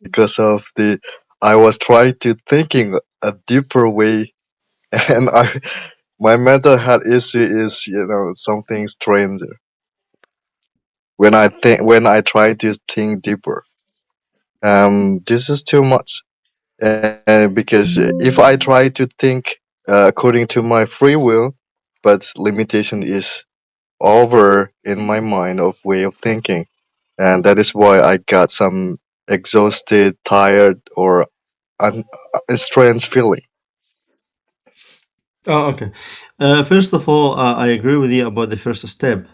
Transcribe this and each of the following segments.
Because of the, I was trying to thinking a deeper way, and my mental health issue is, something stranger. When I try to think deeper, this is too much. And because if I try to think according to my free will, but limitation is over in my mind of way of thinking, and that is why I got some exhausted, tired, or a strange feeling. Oh, okay. First of all, I agree with you about the first step.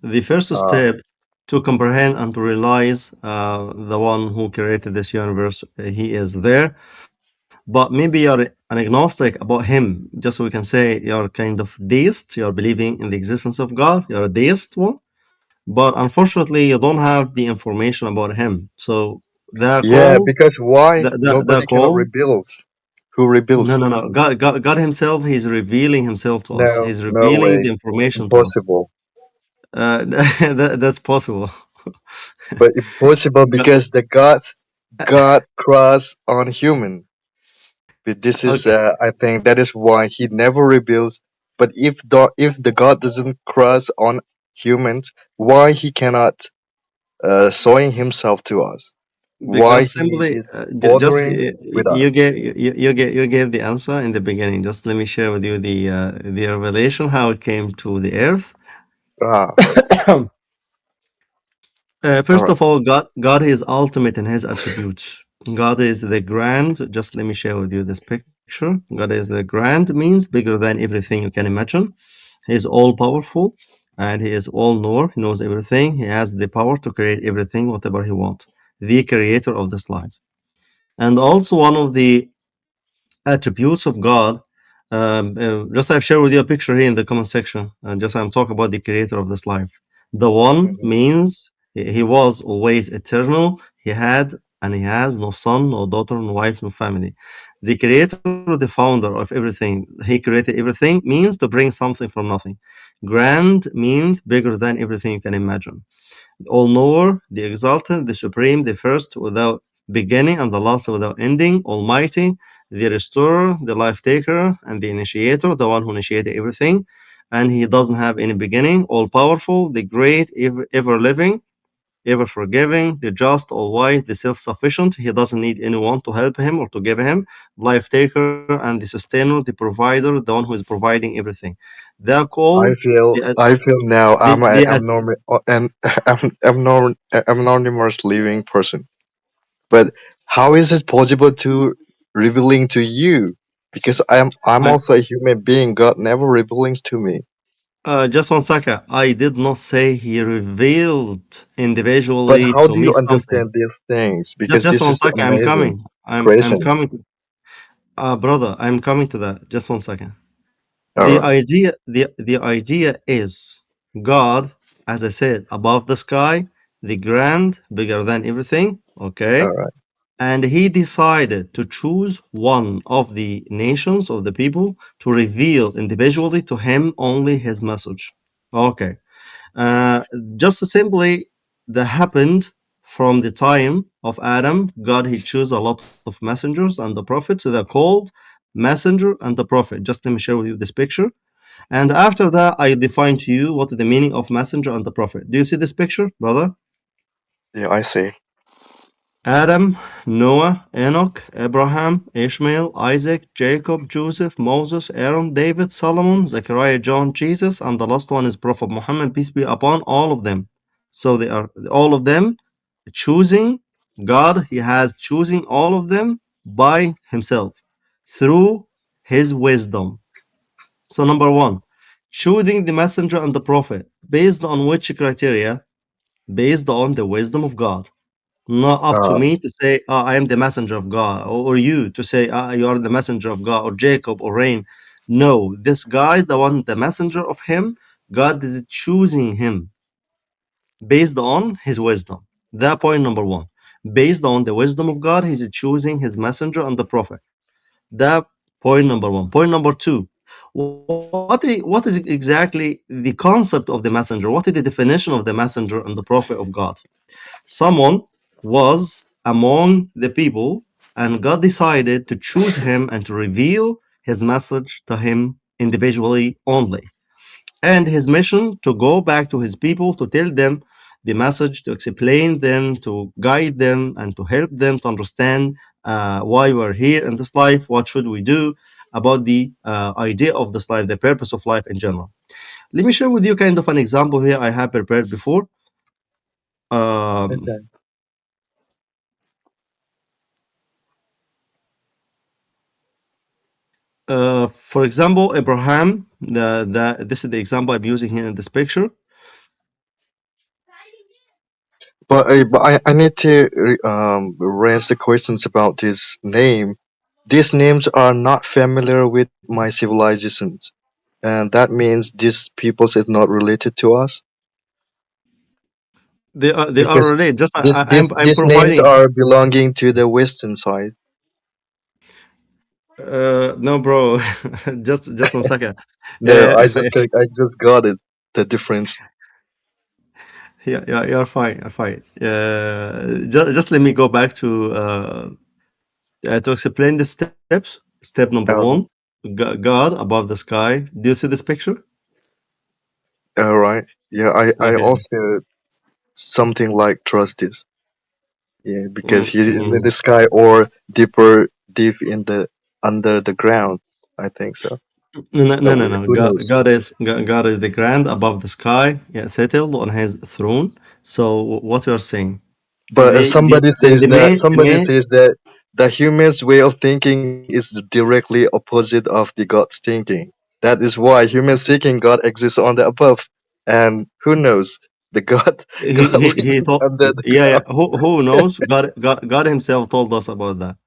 The first Uh, step to comprehend and to realize the one who created this universe, he is there. But maybe you're an agnostic about him. Just so we can say you're kind of deist. You're believing in the existence of God. You're a deist one. But unfortunately, you don't have the information about him. So they're yeah, called, because why they're nobody cannot called rebuild? Who no, rebuilds? no, no. God Himself, He's revealing Himself to us. No, He's no revealing the way, information to us. impossible. That's possible. But impossible But, because the God cross on human. But this is, okay, I think, that is why he never rebuilds. But if the God doesn't cross on humans, why he cannot showing himself to us? Why because he simply, is bothering with you us? gave you gave the answer in the beginning. Just let me share with you the revelation how it came to the earth. Ah, all First right. of all, God is ultimate in His attributes. God is the grand. Just let me share with you this picture. God is the grand means bigger than everything you can imagine. He is all powerful and he is all knower. He knows everything. He has the power to create everything, whatever he wants. The creator of this life. And also one of the attributes of God. Just I've shared with you a picture here in the comment section. And just I'm talking about the creator of this life. The one Mhm. means he was always eternal. He had and he has no son, no daughter, no wife, no family. The creator, the founder of everything, he created everything means to bring something from nothing. Grand means bigger than everything you can imagine. All knower, the exalted, the supreme, the first without beginning and the last without ending, almighty, the restorer, the life taker, and the initiator, the one who initiated everything. And he doesn't have any beginning, all powerful, the great, ever living, ever forgiving, the just, all wise, the self sufficient. He doesn't need anyone to help him or to give him. Life taker and the sustainer, the provider, the one who is providing everything. They are called I feel now I'm the a anonymous living person. But how is it possible to revealing to you? Because I'm I, also a human being. God never reveals to me. just one second. I did not say he revealed But individually how to do me you something. understand these things? Just Because just this one is second. I'm amazing coming. I'm question. coming. Brother, I'm coming to that. Just one second. All The right, idea the idea is God, as I said, above the sky, the grand, bigger than everything. all Okay. right. And he decided to choose one of the nations of the people to reveal individually to him only his message. Okay. Uh, just simply that happened from the time of Adam. God he chose a lot of messengers and the prophets. They're called messenger and the prophet. Just let me share with you this picture. And after that, I define to you what is the meaning of messenger and the prophet. Do you see this picture, brother? Yeah, I see. Adam, Noah, Enoch, Abraham, Ishmael, Isaac, Jacob, Joseph, Moses, Aaron, David, Solomon, Zechariah, John, Jesus, and the last one is Prophet Muhammad, peace be upon all of them. So they are all of them choosing God, He has choosing all of them by Himself through His wisdom. So, number one, choosing the messenger and the prophet based on which criteria? Based on the wisdom of God. Not up to Uh, me to say, I am the messenger of God, or you to say, you are the messenger of God, or Jacob, or Rain. No, this guy, the one, the messenger of him, God is choosing him based on his wisdom. That point number one. Based on the wisdom of God, he's choosing his messenger and the prophet. That point number one. Point number two. What is exactly the concept of the messenger? What is the definition of the messenger and the prophet of God? Someone was among the people, and God decided to choose him and to reveal his message to him individually only. And his mission to go back to his people to tell them the message, to explain them, to guide them, and to help them to understand why we're here in this life, what should we do about the idea of this life, the purpose of life in general. Let me share with you kind of an example here I have prepared before. Um, okay. for example, Abraham, this is the example I'm using here in this picture. But I need to raise the questions about this name. These names are not familiar with my civilizations, and that means these peoples is not related to us They are because related. Just this this I'm these names providing. are belonging to the Western side. No, bro, just 1 second. No, Uh, I just got it. The difference. yeah, yeah, you're fine. You're fine. Just let me go back to explain the steps. Step number All one, right, God above the sky. Do you see this picture? all right. Yeah, I Okay. also something like trust this. Yeah, because he is in Mm, the sky or deep in the under the ground. I think so. no, no, But no, no, no. who knows? God is the grand above the sky, yeah, settled on his throne. So what you are saying, But the somebody main says that the human's way of thinking is directly opposite of the God's thinking. That is why human seeking God exists on the above, and who knows, the God God he lives told, under the yeah, yeah. ground. Who knows? God Himself told us about that.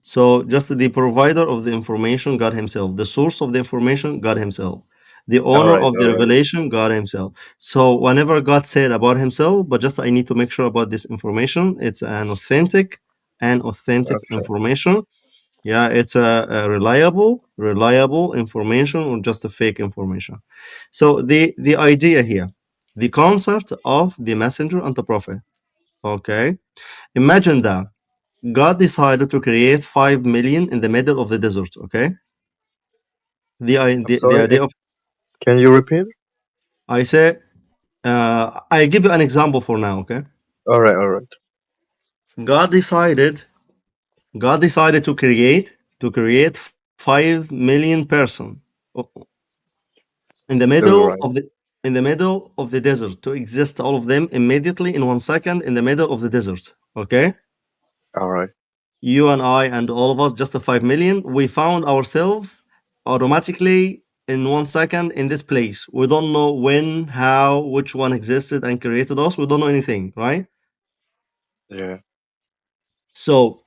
So just the provider of the information, God Himself. The source of the information, God Himself. The owner of All the right, revelation, God Himself. So whenever God said about Himself, but just I need to make sure about this information, it's an authentic okay. information. Yeah, it's a reliable information or just a fake information. So the idea here, the concept of the messenger and the prophet. Okay, imagine that God decided to create 5 million in the middle of the desert. Okay, I'm the sorry. idea of Can you repeat? I say I give you an example for now. Okay, All right. God decided God decided to create 5 million person in the All middle right. of the middle of the desert to exist all of them immediately in 1 second in the middle of the desert. Okay, All right. you and I and all of us, just the 5 million, we found ourselves automatically in 1 second in this place. We don't know when, how, which one existed and created us. We don't know anything, right? Yeah. So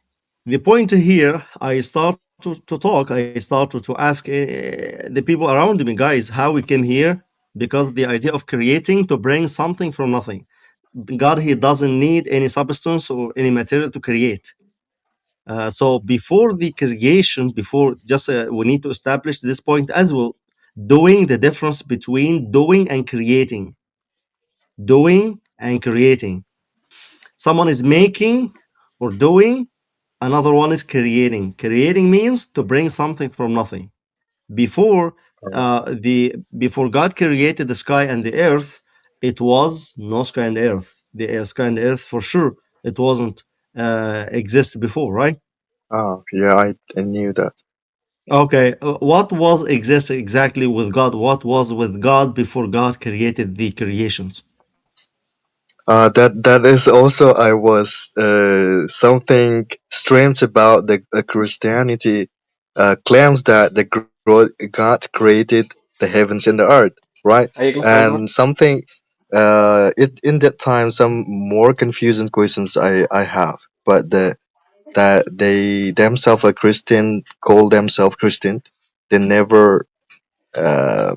the point here, I start to talk. I start to ask the people around me, guys, how we came here, because the idea of creating to bring something from nothing. God, He doesn't need any substance or any material to create. So before the creation, before just we need to establish this point as well, doing the difference between doing and creating. Doing and creating. Someone is making or doing, another one is creating. Creating means to bring something from nothing. Before All right. before God created the sky and the earth, it was no sky and earth. The sky and earth for sure it wasn't exist before, right? Ah, yeah. I knew that. Okay, what was exist exactly with God? What was with God before God created the creations? That is also I was something strange about the Christianity claims that God created the heavens and the earth, right? Are you guys still going? And something. it in that time some more confusing questions I have, but that they themselves a Christian, call themselves Christian, they never uh,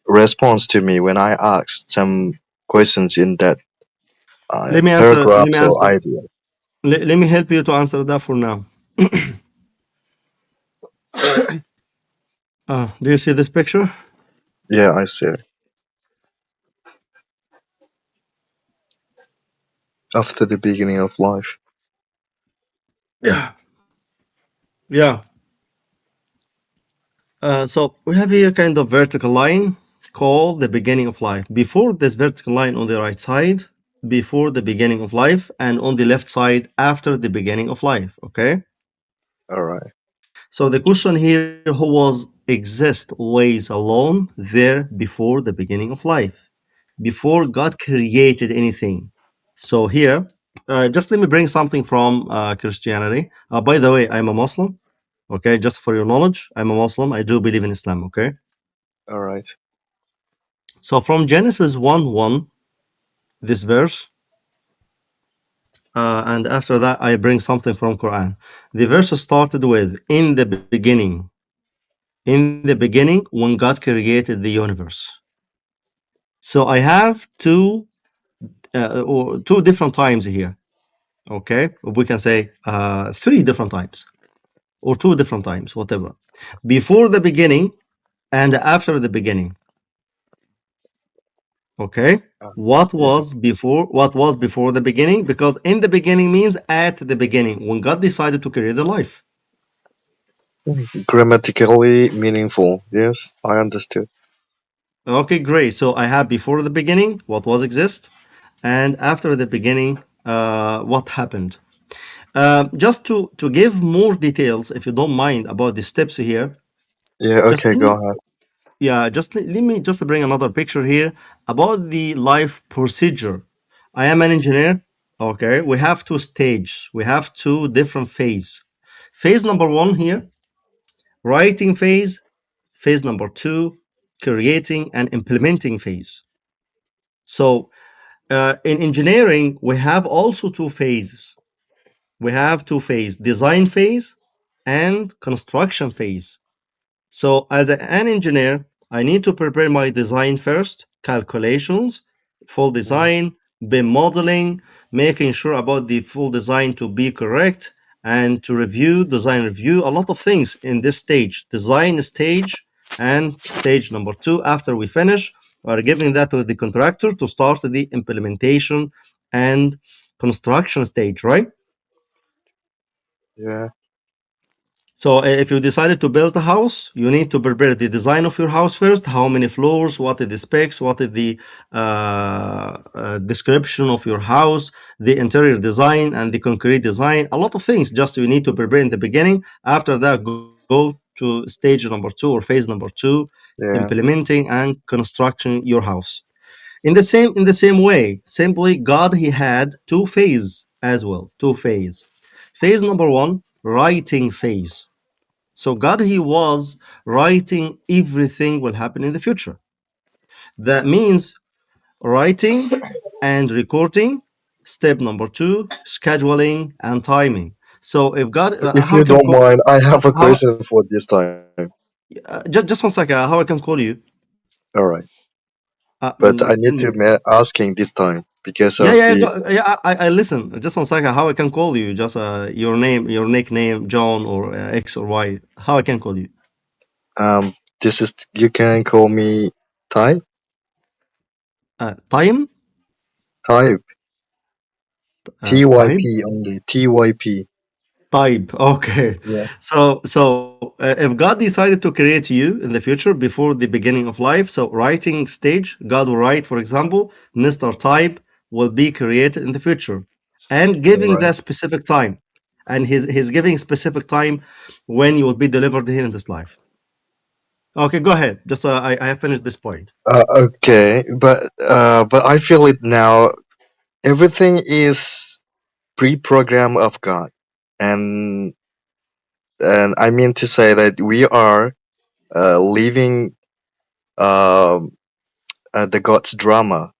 responds to me when I ask some questions in that Let me answer. Let me paragraphs or answer. idea. Let me help you to answer that for now. Do you see this picture? Yeah, I see. After the beginning of life. Yeah. Yeah. So we have here kind of vertical line called the beginning of life. Before this vertical line on the right side, before the beginning of life, and on the left side after the beginning of life. Okay. All right. So the question here, who was exist always alone there before the beginning of life, before God created anything. So here, just let me bring something from Christianity. By the way, I'm a Muslim. Okay, just for your knowledge, I'm a Muslim. I do believe in Islam. Okay. All right. So from Genesis 1:1, this verse, and after that I bring something from Quran. The verse started with, in the beginning. In the beginning, when God created the universe. So I have two different times here. Okay, we can say three different times or two different times, whatever. Before the beginning and after the beginning. Okay, Uh, what yeah. was before? What was before the beginning? Because in the beginning means at the beginning when God decided to create the life. Grammatically meaningful. Yes, I understood. Okay, great. So I have before the beginning what was exist, and after the beginning what happened. Just to give more details, if you don't mind, about the steps here, Yeah. just Okay. let Go me, ahead. yeah, just let me just bring another picture here about the life procedure. I am an engineer. Okay, we have two stages. We have two different phase. Phase number one here, writing phase. Phase number two, creating and implementing phase. So in engineering, we have also two phases. We have two phases, design phase and construction phase. So as an engineer, I need to prepare my design first, calculations, full Mm, design, BIM modeling, making sure about the full design to be correct, and to review, design review, a lot of things in this stage, design stage and stage number two. After we finish, we are giving that to the contractor to start the implementation and construction stage, right? yeah. So if you decided to build a house, you need to prepare the design of your house first. How many floors? What are the specs? What is the description of your house? The interior design and the concrete design. A lot of things. Just you need to prepare in the beginning. After that, go to stage number two or phase number two, Yeah. implementing and constructing your house. In the same way, simply God he had two phases as well. Two phase. Phase number one, writing phase. So God, He was writing everything will happen in the future. That means writing and recording. Step number two, scheduling and timing. So if God, If how I you can don't call, mind, I have a how, question for this time. just 1 second, how I can call you? All right. But I Tell need to me. asking this time because Yeah, of yeah, the yeah. I listen. Just 1 second. How I can call you? Just your name, your nickname, John or X or Y. How I can call you? this is you can call me type Time. type Time. TYP only TYP. Type. Okay. Yeah. So if God decided to create you in the future before the beginning of life, so writing stage, God will write, for example, Mr. Type will be created in the future, and All giving right. that specific time, and he's giving specific time when you will be delivered here in this life. Okay, go ahead. Just I have finished this point. Okay, but I feel it now. Everything is pre-program of God, and I mean to say that we are living um, the God's drama.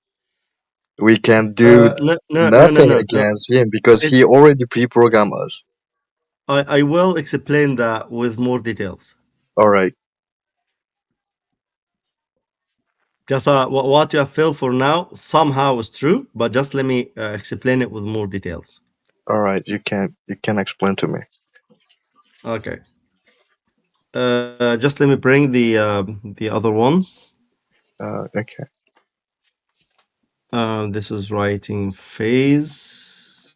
We can do No, no, no, no, nothing no, no. against him because It, he already pre-programmed us. I will explain that with more details. All right, Just what you have felt for now somehow is true, but just let me explain it with more details. all right. You can explain to me. Okay. Just let me bring the other one. Okay. This is writing phase.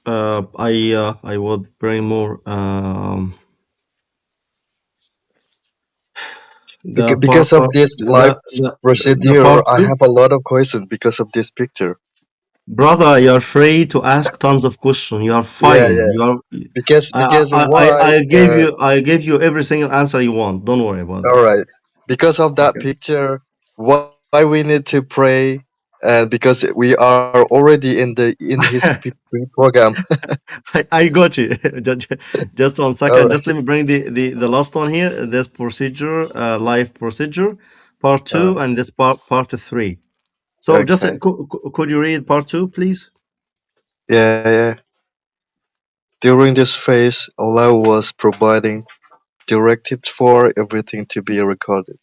I would bring more the Because of this life the procedure, part I two. have a lot of questions because of this picture. Brother, you're free to ask tons of questions. You are Yeah, fine. yeah. You are. Because why? I gave you every single answer you want. Don't worry about All that. right. Because of that Okay. picture, why we need to pray, and because we are already in his pre-program. I got you. Just one All second. right. Just let me bring the last one here. This procedure, life procedure, part Uh, two, and this part three. So just okay. could you read part two, please? Yeah, yeah. During this phase, Allah was providing directives for everything to be recorded.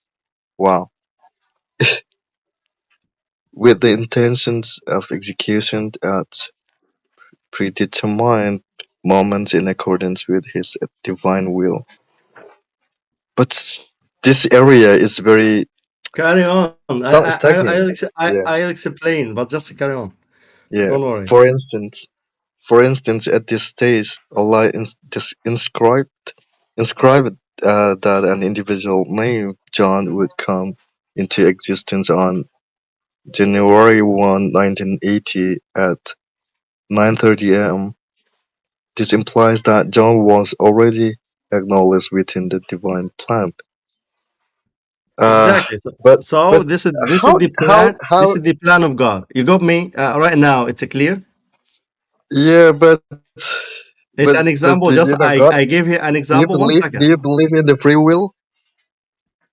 Wow. With the intentions of execution at predetermined moments in accordance with his divine will. But this area is very Carry on. stagnant. Yeah, I'll explain, but just carry on. yeah. Don't worry. For instance, at this stage, Allah inscribed that an individual named John would come into existence on January 1, 1980 at 9:30 a.m. This implies that John was already acknowledged within the divine plan. Uh, Exactly. but So but this is how the how plan. This how? is the plan of God. You got me right now. It's clear. Yeah, It's an example. Just God, I gave you an do you example. One believe? Do second. you believe in the free will?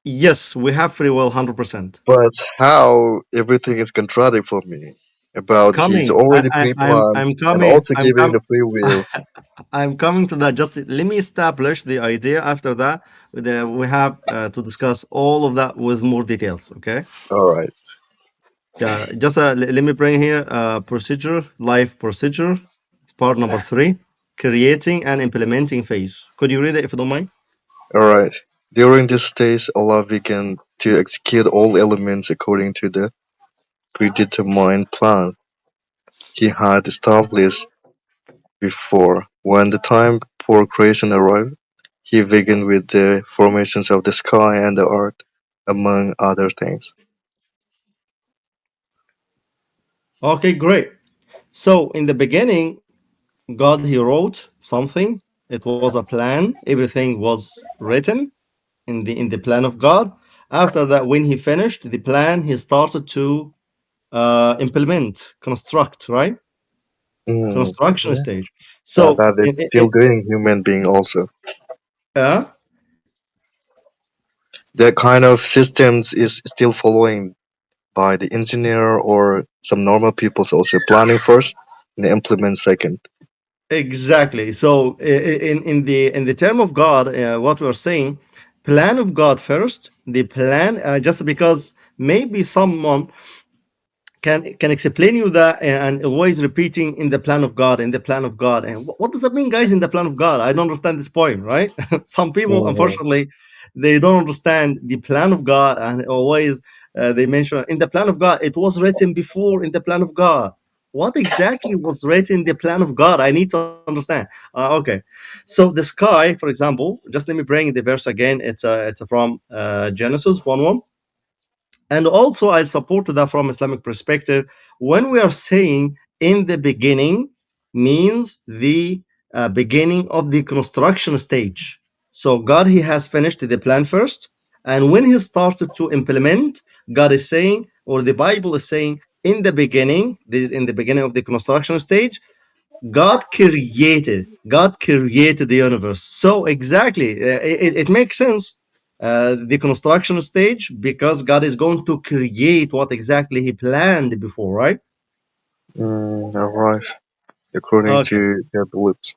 Yes, we have free will, 100%. But how everything is contradictory for me about he's Coming. already pre-planned I'm and coming. also giving the free will. I'm coming to that. Just let me establish the idea. After that, we have to discuss all of that with more details. Okay. All right, Just let me bring here procedure, life procedure, part number three, creating and implementing phase. Could you read it if you don't mind? all right. During this stage, Allah began to execute all elements according to the predetermined plan He had established before. When the time for creation arrived, he began with the formations of the sky and the earth, among other things. Okay, great. So in the beginning, God he wrote something. It was a plan. Everything was written in the plan of God. After that, when he finished the plan, he started to implement, construct, right? Construction Yeah, stage. that, So, that is still doing human being also. uh, That kind of systems is still following by the engineer or some normal people's also planning first and implement second. exactly. So, in the term of God, what we're saying, plan of God first. The plan, just because maybe someone can explain you that and always repeating in the plan of God, in the plan of God. And what does that mean, guys, in the plan of God? I don't understand this point, right? Some people, Mhm. unfortunately, they don't understand the plan of God and always they mention in the plan of God, it was written before in the plan of God. What exactly was written in the plan of God? I need to understand. Okay. So the sky, for example, just let me bring the verse again. It's from Genesis 1:1. And also, I'll support that from Islamic perspective. When we are saying in the beginning, means the beginning of the construction stage. So God, He has finished the plan first, and when He started to implement, God is saying, or the Bible is saying, in the beginning, in the beginning of the construction stage, God created the universe. So exactly, it makes sense The construction stage, because God is going to create what exactly He planned before, right? Alright. According Okay. to their beliefs.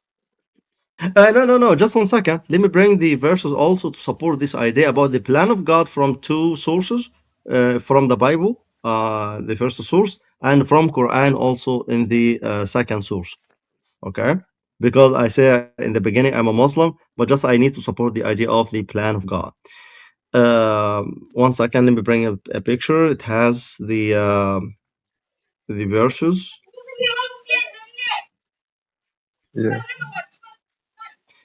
No, no, no. Just 1 second. Let me bring the verses also to support this idea about the plan of God from two sources, from the Bible, the first source, and from Quran also in the second source. Okay, because I say in the beginning I'm a Muslim, but just I need to support the idea of the plan of God. 1 second. Let me bring a picture. It has the verses. Yeah.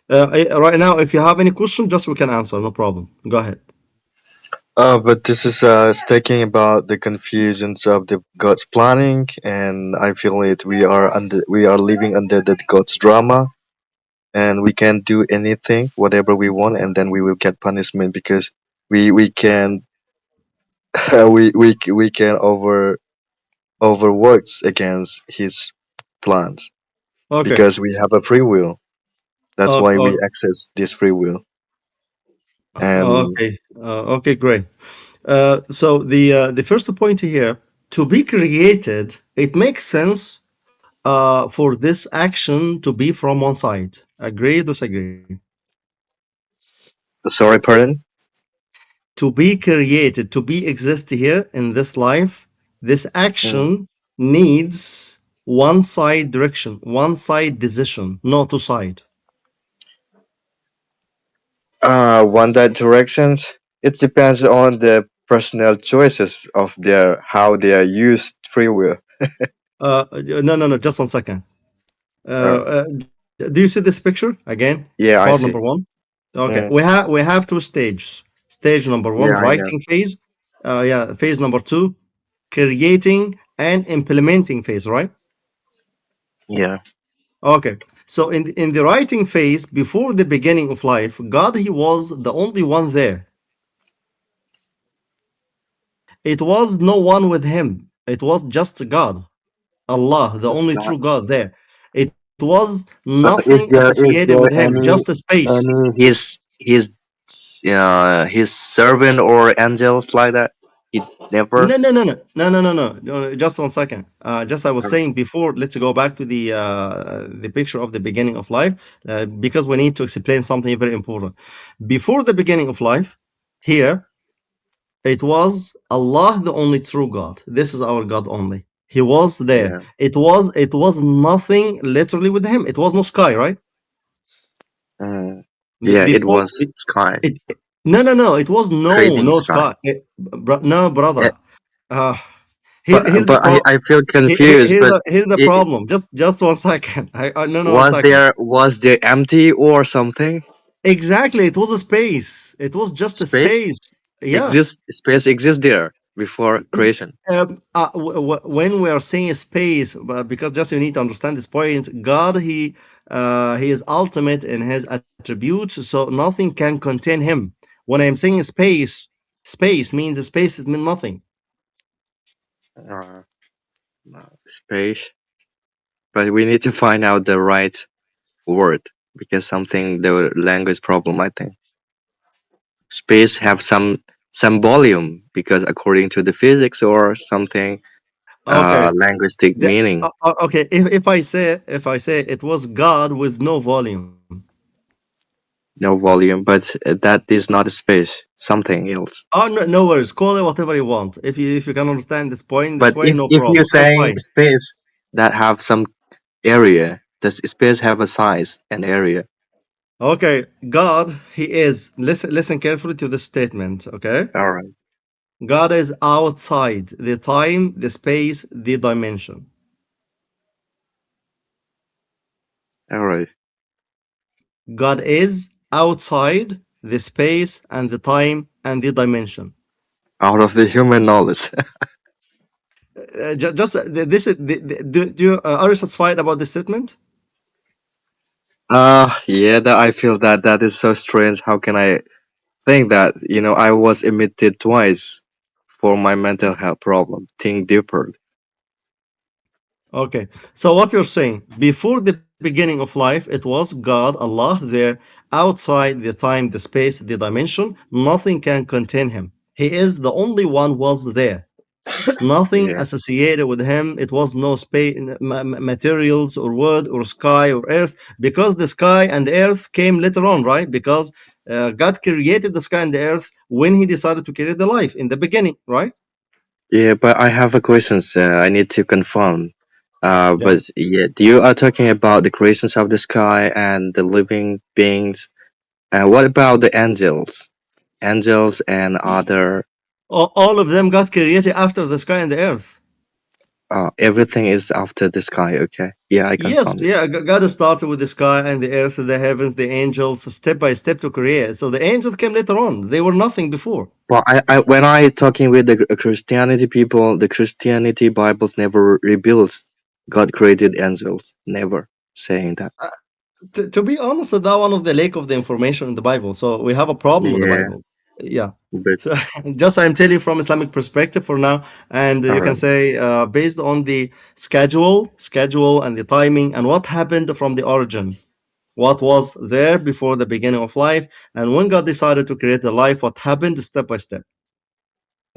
Right now, if you have any question, just we can answer. No problem. Go ahead. But this is talking about the confusions of the God's planning, and I feel it. We are living under the God's drama, and we can do anything, whatever we want, and then we will get punishment because we can we can overworks against His plans Okay. because we have a free will. That's why we Okay. access this free will, and Okay, great. So the first point here, to be created, it makes sense for this action to be from one side. Agree, disagree? sorry, pardon. To be created, to be exist here in this life, this Mm. action needs one side direction, one side decision, not two side. One that directions. It depends on the personal choices of their how they are used free will. No, no, no, just 1 second. Uh, Do you see this picture again? Part yeah, number I one. see. Okay, Mm, we have two stages. Stage number one, yeah, I know. writing phase. Yeah, phase number two, creating and implementing phase, right? Yeah. Okay. So in the writing phase, before the beginning of life, God He was the only one there. It was no one with Him. It was just God, Allah, the That's only not. true God there. It was nothing Is associated with there Him, just a space. any his servant or angels like that? He never. No, no, no, no, no, no, no, no. No, just 1 second. Just I was Alright. saying before. Let's go back to the picture of the beginning of life, because we need to explain something very important. Before the beginning of life, here it was Allah, the only true God. This is our God only. He was there. Yeah. It was nothing literally with him. It was no sky, right? Mm, yeah, it Before was sky it, no, no, no. It was creating no sky. sky. No, Eh, brother. Uh, but here's the but problem. I feel confused. But Here's the it problem. Just 1 second. No, no, one was second. there empty or something? Exactly. It was a space. It was just a Space space. Yeah. space exists there before creation. When we are saying space, because just you need to understand this point, God, he is ultimate in his attributes, so nothing can contain him. When I'm saying space, space means space is mean nothing. Uh, Space, but we need to find out the right word because something the language problem. I think space have some volume because according to the physics or something Okay. linguistic meaning. Okay. If I say it was God with no volume. No volume, but that is not a space. Something else. Oh, no, no worries. Call it whatever you want. If you can understand this point this But way, no if you're problem. It's saying fine. space that have some area, does space have a size and area? Okay, God, He is. Listen carefully to this statement. Okay, All right, God is outside the time, the space, the dimension. all right. God is outside the space and the time and the dimension. Out of the human knowledge. Just this is. Are you satisfied about this statement? Yeah, that I feel that is so strange. How can I think that, I was emitted twice for my mental health problem? Think deeper. Okay. So what you're saying, before the beginning of life, it was God, Allah, there outside the time, the space, the dimension. Nothing can contain him. He is the only one was there. Nothing Yeah. associated with him. It was no space, materials or wood or sky or earth, because the sky and the earth came later on, right? Because God created the sky and the earth when He decided to create the life in the beginning, right? Yeah, but I have a questions. I need to confirm. Yeah. But yeah, you are talking about the creations of the sky and the living beings. What about the angels? Angels and other. All of them got created after the sky and the earth. Everything is after the sky. Okay. Yeah, I Yes, confirm it. yeah, God started with the sky and the earth, the heavens, the angels, step by step to create. So the angels came later on. They were nothing before. Well, I when I talking with the Christianity people, the Christianity Bibles never reveals God created angels. Never saying that. Uh, to be honest, that one of the lack of the information in the Bible. So we have a problem with the Yeah, Bible. Yeah. but So just I'm telling you from Islamic perspective for now, and you can alright. say based on the schedule and the timing and what happened from the origin, what was there before the beginning of life, and when God decided to create the life, what happened step by step.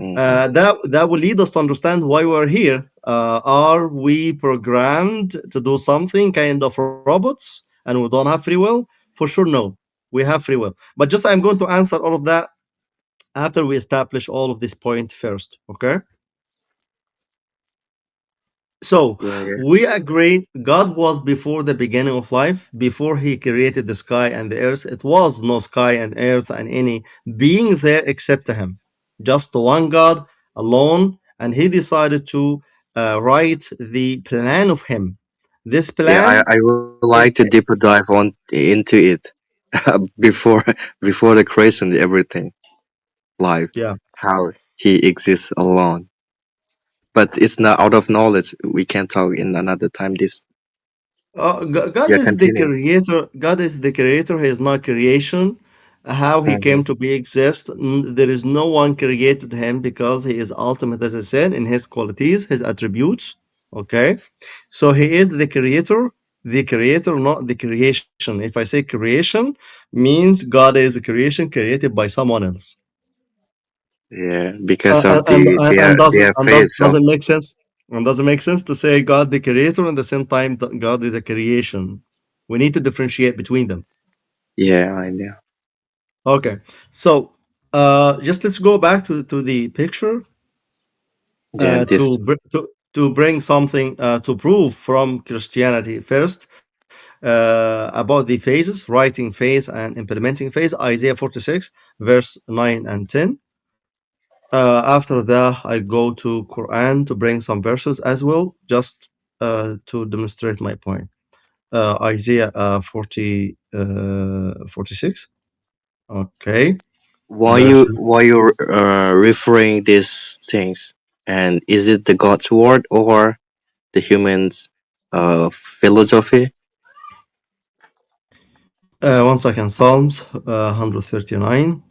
Mm-hmm. That will lead us to understand why we're here. Are we programmed to do something kind of robots and we don't have free will? For sure, no. We have free will. But just I'm going to answer all of that after we establish all of this point first. Okay? So Yeah, yeah, we agreed God was before the beginning of life, before He created the sky and the earth. It was no sky and earth and any being there except Him. Just one God alone, and He decided to write the plan of Him. This yeah. plan, I would like to it, deeper dive on into it before before the creation, everything life, yeah. how he exists alone. But it's not out of knowledge. We can talk in another time. This God yeah, is the continue. creator. God is the creator. He is not creation. How he Mm-hmm. came to be exist. There is no one created him because he is ultimate, as I said, in his qualities, his attributes. Okay, so he is the creator, not the creation. If I say creation, means God is a creation created by someone else. Yeah, because of And the and, their and does it their and faith. So doesn't make sense? And does it make sense to say God the creator and at the same time that God is a creation? We need to differentiate between them. yeah, I know. Okay, so just let's go back to the picture Yeah, this. to bring something to prove from Christianity first about the phases, writing phase and implementing phase. Isaiah 46, verse 9 and 10. After that, I go to Quran to bring some verses as well, just to demonstrate my point. Isaiah 46. Okay. Verse. Why you referring these things? And is it the God's word or the humans' philosophy? 1 second. Psalms 139.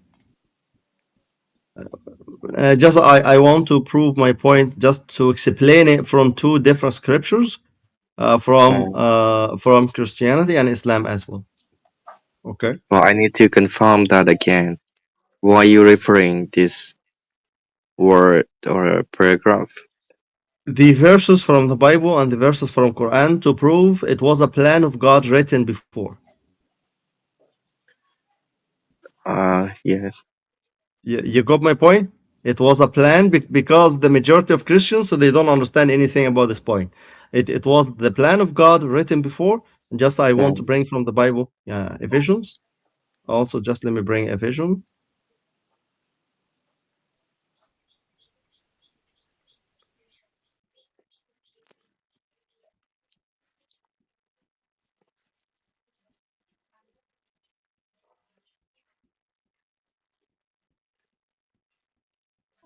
Just I want to prove my point, just to explain it from two different scriptures, from Christianity and Islam as well. Okay. Well, I need to confirm that again. Why you referring this word or paragraph? The verses from the Bible and the verses from Quran to prove it was a plan of God written before. Yeah, You got my point? It was a plan because the majority of Christians, so they don't understand anything about this point. It was the plan of God written before. Just I want to um, bring from the Bible, Ephesians. Also, just let me bring Ephesians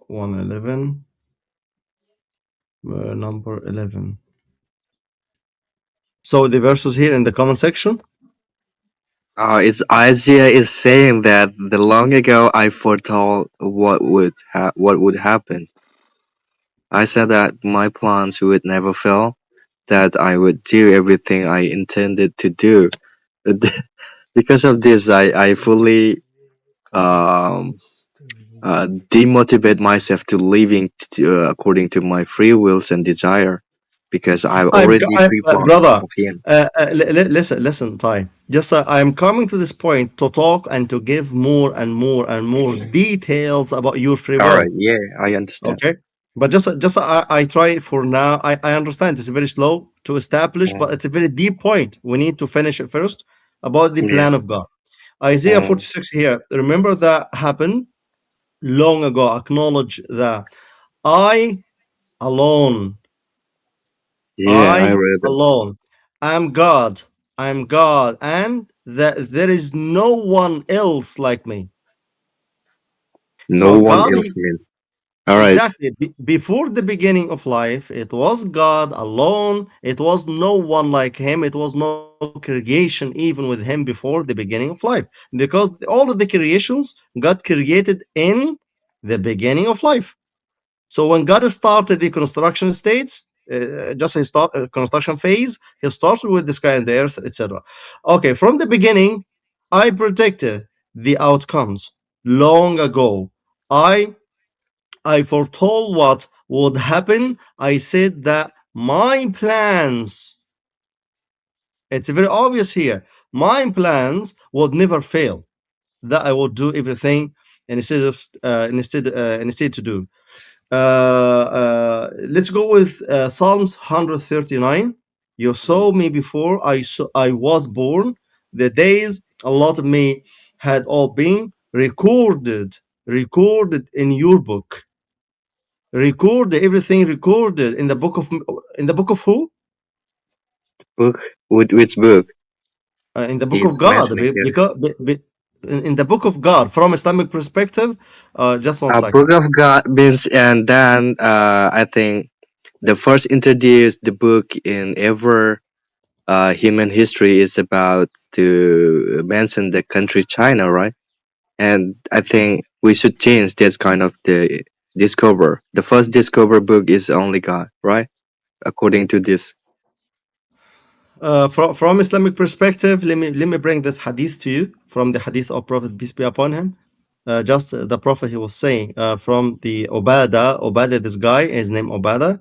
1:11, number 11. So the verses here in the comment section. it's Isaiah is saying that the long ago I foretold what would happen. I said that my plans would never fail. that I would do everything I intended to do. Because of this, I fully um, demotivate myself to living according to my free wills and desire because I'm already free part Brother, of him. listen, Ty. Just I'm coming to this point to talk and to give more and more and more details about your free All right, will. yeah, I understand. Okay, but I try for now. I understand it's very slow to establish, but Mm, it's a very deep point. We need to finish it first about the yeah. plan of God. Isaiah Mm, 46 here. Remember that happened long ago. Acknowledge that I alone, yeah, I I read it. alone, I am God, and that there is no one else like me. No So one God, else means. All right. exactly. Before the beginning of life, it was God alone. It was no one like him. It was no creation even with him before the beginning of life. Because all of the creations God created in the beginning of life. So when God started the construction stage, just his start, construction phase, he started with the sky and the earth, etc. Okay, from the beginning, I predicted the outcomes long ago. I I foretold what would happen. I said that my plans, it's very obvious here, my plans would never fail. That I would do everything instead to do. Let's go with Psalms 139. You saw me before I was born. The days a lot of me had all been recorded in your book. Record everything recorded in the book of who? Book? Which book? In the book of He's God. mentioning here. Because in the book of God, from Islamic perspective, just one Book second. of God means, and then I think the first introduced the book in ever human history is about to mention the country China, right? And I think we should change this kind of the discover. The first discover book is only God, right? According to this. From Islamic perspective, let me bring this hadith to you from the hadith of Prophet peace be upon him. Just the Prophet he was saying from the Obada, this guy, his name Obada,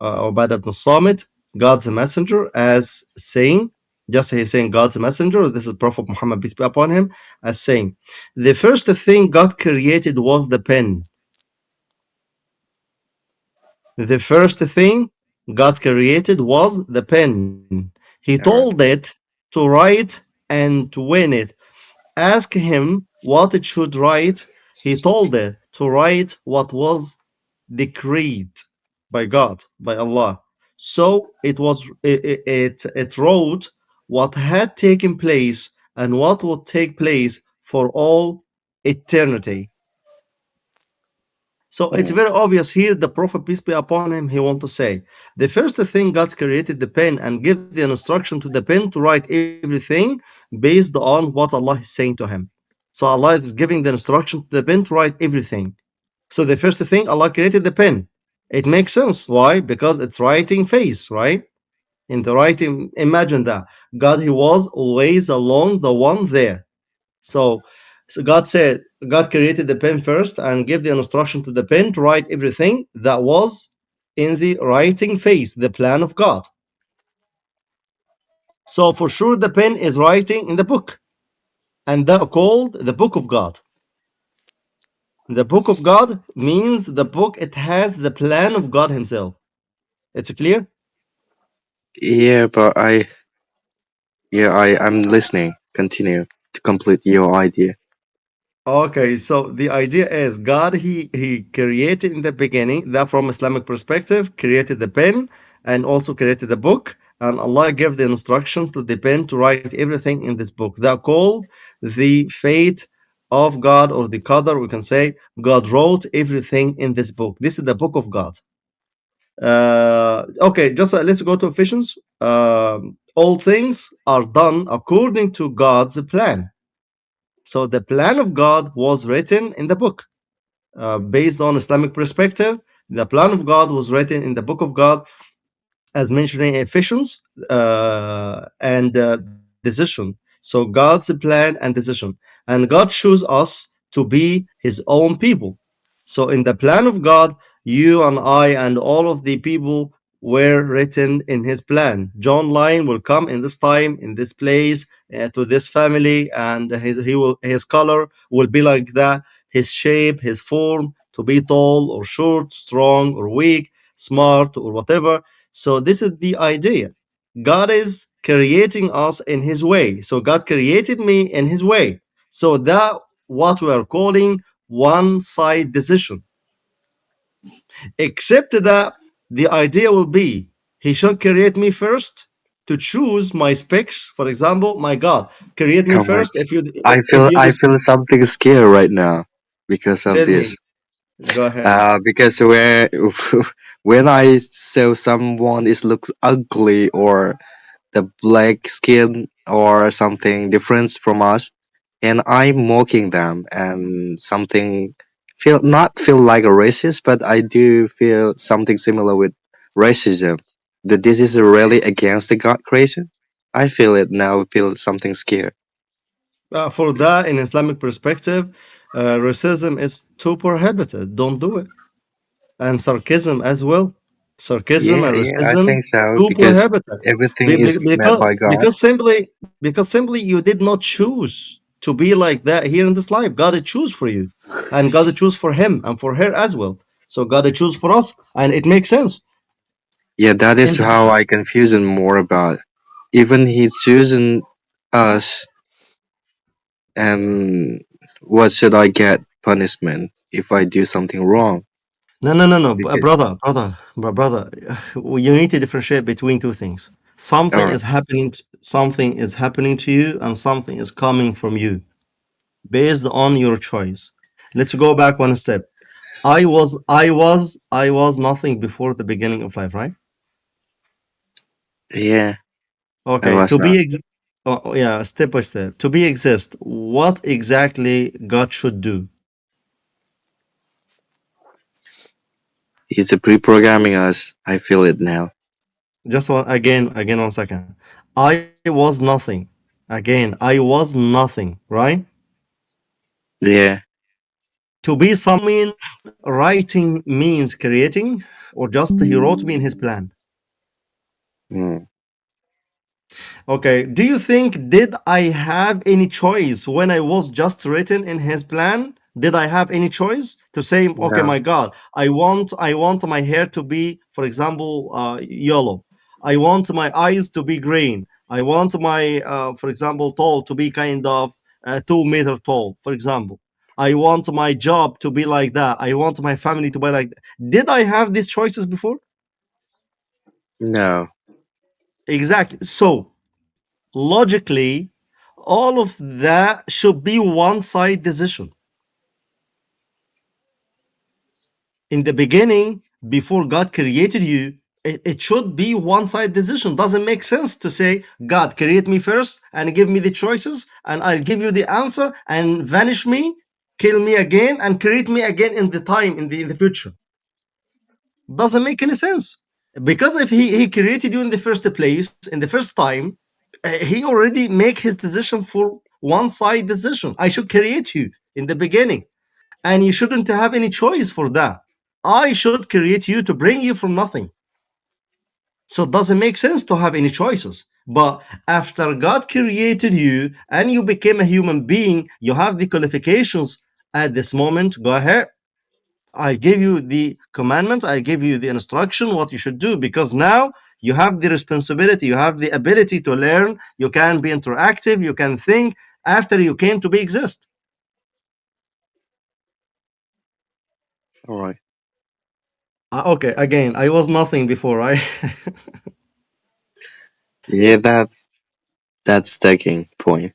Obada ibn Samit, God's messenger, as saying, just he's saying God's messenger. This is Prophet Muhammad peace be upon him, as saying, the first thing God created was the pen. The first thing God created was the pen. He All told right. it to write and to win it. Ask him what it should write. He told it to write what was decreed by God, by Allah. So it wrote what had taken place and what would take place for all eternity. So it's Mm. very obvious here the Prophet, peace be upon him, he want to say, the first thing God created the pen and give the instruction to the pen to write everything based on what Allah is saying to him. So Allah is giving the instruction to the pen to write everything. So the first thing Allah created the pen. It makes sense. Why? Because it's writing phase, right? In the writing, imagine that. God, he was always alone, the one there. So, so God created the pen first and gave the instruction to the pen to write everything that was in the writing phase, the plan of God. So for sure the pen is writing in the book, and that called the book of God. The book of God means the book, it has the plan of God himself. It's clear? Yeah, but I'm listening. Continue to complete your idea. Okay, so the idea is God, he created in the beginning, that from Islamic perspective, created the pen and also created the book, and Allah gave the instruction to the pen to write everything in this book. That called the fate of God, or the Qadr, we can say, God wrote everything in this book. This is the book of God. Okay, just let's go to Ephesians. All things are done according to God's plan. So the plan of God was written in the book. Based on Islamic perspective, The plan of God was written in the book of God, as mentioned in Ephesians, and decision. So God's plan and decision. And God chose us to be his own people. So in the plan of God, you and I and all of the people were written in his plan. John Lyon will come in this time, in this place, to this family, and his color will be like that, his shape, his form, to be tall or short, strong or weak, smart or whatever. So this is the idea. God is creating us in his way. So God created me in his way. So that what we are calling one side decision. Except that the idea will be he should create me first to choose my specs. For example, my God, create me Oh my! first. If you if I you feel something scared right now because of tell this. me, go ahead. Because when when I saw someone is looks ugly or the black skin or something different from us, and I'm mocking them and something feel like a racist, but I do feel something similar with racism. That this is really against the God creation. I feel it now. Feel something scared. For that, in Islamic perspective, racism is too prohibited. Don't do it. And sarcasm as well. Sarcasm Yeah, and yeah, I racism think so too because prohibited. everything is made by God. Because simply you did not choose to be like that here in this life. God choose for you, and God choose for him and for her as well. So God choose for us, and it makes sense. Yeah, that In is the, how I confuse him more about. Even he's choosing us, and what should I get punishment if I do something wrong? no, no, no, no, Because brother. You need to differentiate between two things. all Something right, is happening. Something is happening to you, and something is coming from you based on your choice. Let's go back one step. I was nothing before the beginning of life, right? yeah, I Okay, was to not. be yeah, step by step. To be exist, what exactly God should do? He's pre-programming us. I feel it now. Just one again 1 second. I was nothing. Again, I was nothing, right? Yeah. To be someone mean writing means creating, or just he wrote me in his plan. Mm. Okay, do you think did I have any choice when I was just written in his plan? Did I have any choice to say, okay, No. my God, I want my hair to be, for example, yellow. I want my eyes to be green. I want my, for example, tall to be kind of 2 meter tall, for example. I want my job to be like that. I want my family to be like that. Did I have these choices before? No. Exactly. So logically, all of that should be one side decision. In the beginning, before God created you, it should be one side decision. Doesn't make sense to say, God, create me first and give me the choices, and I'll give you the answer and vanish me, kill me again, and create me again in the time, in the future. Doesn't make any sense. Because if he created you in the first place, in the first time, he already make his decision for one side decision. I should create you in the beginning, and you shouldn't have any choice for that. I should create you to bring you from nothing. So it doesn't make sense to have any choices. But after God created you and you became a human being, you have the qualifications at this moment. Go ahead. I give you the commandment, I give you the instruction, what you should do, because now you have the responsibility, you have the ability to learn, you can be interactive, you can think after you came to be exist. All right. Okay, again, I was nothing before, right? Yeah, that's taking point.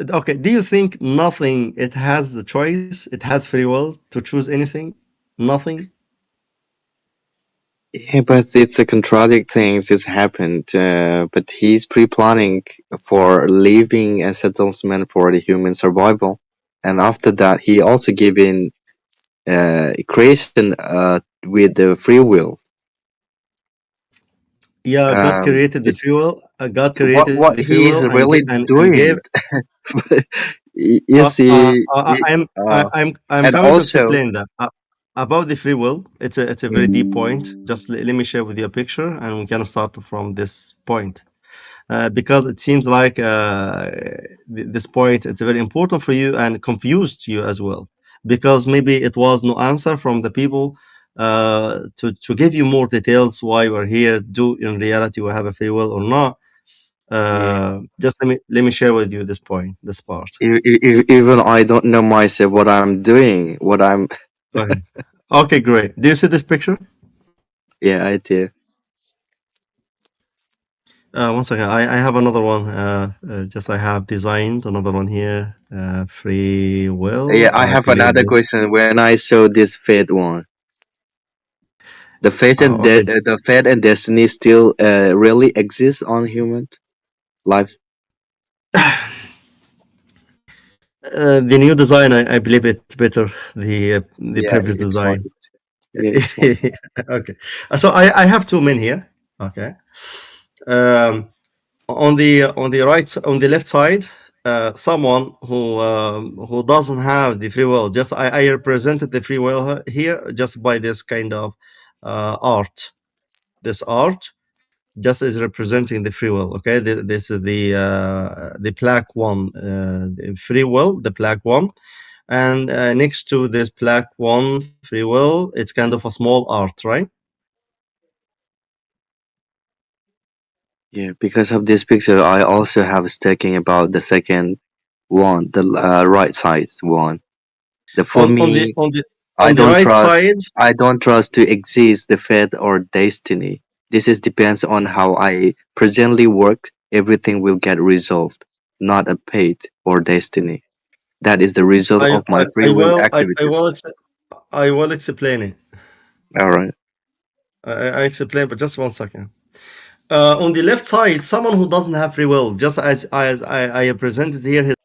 Okay, do you think nothing, it has a choice, it has free will to choose anything? Nothing? Yeah, but it's a contradict things has happened. But he's pre-planning for leaving a settlement for the human survival, and after that, he also giving creation with the free will. Yeah, God Um, created the it, free will. God created what the free he is will and really and doing, gave. you see, I'm and coming to also, explain that about the free will. It's a very deep point. Just let me share with you a picture, and we can start from this point. Because it seems like this point it's very important for you and confused you as well. Because maybe it was no answer from the people to give you more details why we're here. Do in reality we have a free will or not? yeah, Just let me share with you this point, this part. even I don't know myself what I'm doing, what I'm. Okay. Okay, great. Do you see this picture? Yeah, I do. One second. I have another one. Just I have designed another one here. Free Yeah, will. I I have create another this. question. When I saw this fate one, Okay. the fate and destiny still really exist on human life. The new design, I believe it's better. The Yeah, previous it's one. design. Yeah, it's one. Okay. So I have two men here. Okay. Um, on the on the left side, someone who doesn't have the free will. Just I represented the free will here just by this kind of art. This art just is representing the free will. Okay, this is the black one, the free will, the black one, and next to this black one, free will, it's kind of a small art, right? Yeah, because of this picture, I also have thinking about the second one, the right side one. The for On the me, on the I on the don't right trust. side, I don't trust to exist the fate or destiny. This is depends on how I presently work. Everything will get resolved, not a fate or destiny. That is the result of my free will I activities. will I will explain it. All right. I explain, but just one second. On the left side, someone who doesn't have free will, just as I presented here, his